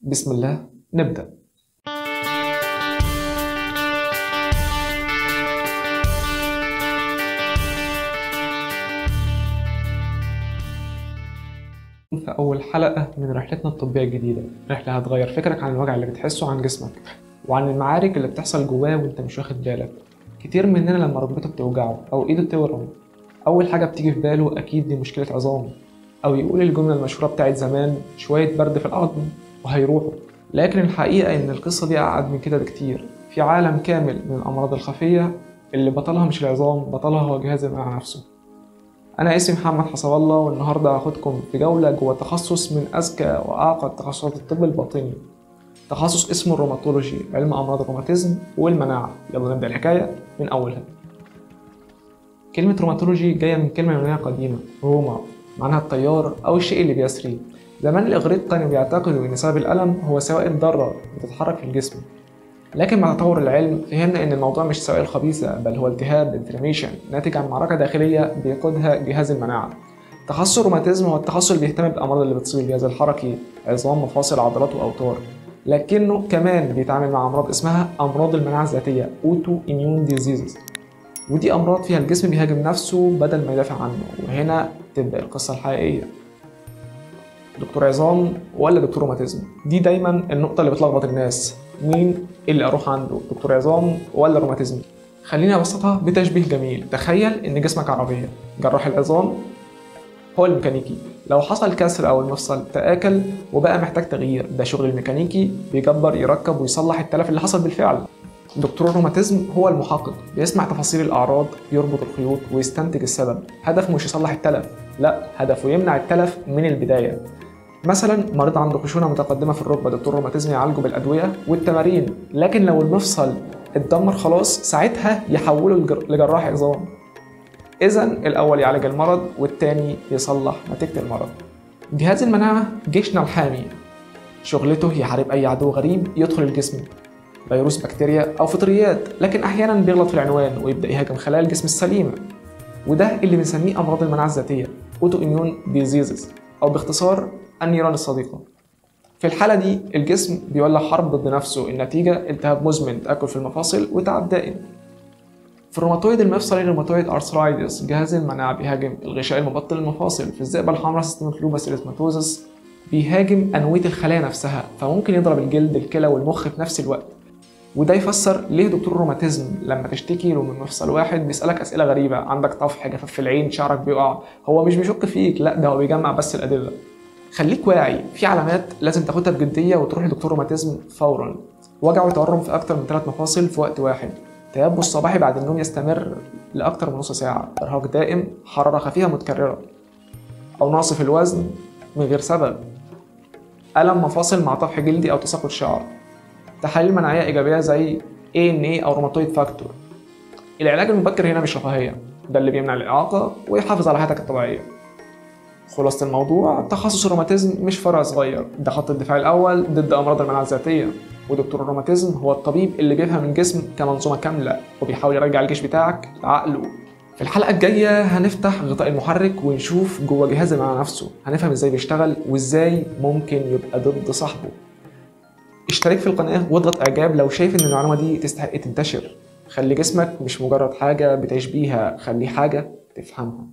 بسم الله نبدأ. في أول حلقة من رحلتنا الطبية الجديدة، رحلة هتغير فكرك عن الوجع اللي بتحسه عن جسمك وعن المعارك اللي بتحصل جواه وانت مش واخد بالك. كتير مننا لما ركبته بتوجعه أو إيده تورم، أول حاجة بتيجي في باله أكيد دي مشكلة عظام، أو يقول الجملة المشهورة بتاعت زمان شوية برد في العظم وهيروحوا. لكن الحقيقة إن القصة دي أعقد من كده بكتير، في عالم كامل من الأمراض الخفية اللي بطلها مش العظام، بطلها هو جهاز المناعة نفسه. أنا اسمي محمد حسب الله، والنهاردة هاخدكم في جولة جوه تخصص من أذكى وأعقد تخصصات الطب الباطني، تخصص اسمه الروماتولوجي، علم أمراض الروماتيزم والمناعة. يلا نبدأ الحكاية من أولها. كلمة روماتولوجي جاية من كلمة يونانية قديمة، روما، معناها التيار أو الشيء اللي بيسري. زمان الإغريق كانوا بيعتقدوا إن سبب الألم هو سوائل ضارة بتتحرك في الجسم، لكن مع تطور العلم فهمنا إن الموضوع مش سوائل خبيثة، بل هو التهاب انفلاميشن ناتج عن معركة داخلية بيقودها جهاز المناعة. تخصص الروماتيزم هو التخصص اللي بيهتم بالأمراض اللي بتصيب الجهاز الحركي، عظام، مفاصل، عضلات وأوتار، لكنه كمان بيتعامل مع أمراض اسمها أمراض المناعة الذاتية أوتو إميون ديزيزز، ودي أمراض فيها الجسم بيهاجم نفسه بدل ما يدافع عنه. وهنا تبدأ القصة الحقيقية. دكتور عظام ولا دكتور روماتيزم؟ دي دايما النقطة اللي بتلخبط الناس، مين اللي أروح عنده، دكتور عظام ولا روماتيزم؟ خليني أبسطها بتشبيه جميل. تخيل إن جسمك عربية، جراح العظام هو الميكانيكي. لو حصل كسر أو المفصل تآكل وبقى محتاج تغيير، ده شغل الميكانيكي، بيجبر يركب ويصلح التلف اللي حصل بالفعل. دكتور الروماتيزم هو المحقق، بيسمع تفاصيل الأعراض، يربط الخيوط ويستنتج السبب. هدفه مش يصلح التلف، لا، هدفه يمنع التلف من البداية. مثلا مريض عنده خشونة متقدمة في الركبة، دكتور الروماتيزم يعالجه بالأدوية والتمارين. لكن لو المفصل اتدمر خلاص، ساعتها يحوله لجراح عظام. إذا الأول يعالج المرض والتاني يصلح نتيجة المرض. جهاز المناعة جيشنا الحامي، شغلته يحارب أي عدو غريب يدخل الجسم، فيروس، بكتيريا أو فطريات، لكن أحيانا بيغلط في العنوان ويبدأ يهاجم خلايا الجسم السليمة، وده اللي بنسميه أمراض المناعة الذاتية أوتو إميون ديزيزز، أو باختصار النيران الصديقة. في الحالة دي الجسم بيولع حرب ضد نفسه، النتيجة التهاب مزمن، تآكل في المفاصل وتعب دائم. في الروماتويد المفصلي، الروماتويد ارثرايتس، جهاز المناعة بيهاجم الغشاء المبطن للمفاصل. في الذئبة الحمراء سيستميك لوبس اريثماتوزس، بيهاجم أنوية الخلايا نفسها، فممكن يضرب الجلد، الكلى والمخ في نفس الوقت. وده يفسر ليه دكتور الروماتيزم لما تشتكي له من مفصل واحد بيسألك أسئلة غريبة، عندك طفح، جفاف في العين، شعرك بيقع. هو مش بيشك فيك، لا، ده هو بيجمع بس الأدلة. خليك واعي، في علامات لازم تاخدها بجدية وتروح لدكتور روماتيزم فورا. وجع وتورم في أكتر من 3 مفاصل في وقت واحد، تيبس صباحي بعد النوم يستمر لأكتر من نص ساعة، إرهاق دائم، حرارة خفيفة متكررة، أو نقص في الوزن من غير سبب، ألم مفاصل مع طفح جلدي أو تساقط شعر، تحاليل مناعية إيجابية زي ANA أو روماتويد فاكتور. العلاج المبكر هنا مش رفاهية، ده اللي بيمنع الإعاقة ويحافظ على حياتك الطبيعية. خلاصة الموضوع، تخصص الروماتيزم مش فرع صغير، ده خط الدفاع الأول ضد أمراض المناعة الذاتية. ودكتور الروماتيزم هو الطبيب اللي بيفهم الجسم كمنظومة كاملة وبيحاول يرجع الجيش بتاعك لعقله. في الحلقة الجاية هنفتح غطاء المحرك ونشوف جوه جهاز المناعة نفسه، هنفهم ازاي بيشتغل وازاي ممكن يبقى ضد صاحبه. اشترك في القناة واضغط اعجاب لو شايف ان المعلومة دي تستحق تنتشر. خلي جسمك مش مجرد حاجة بتعيش بيها، خليه حاجة تفهمها.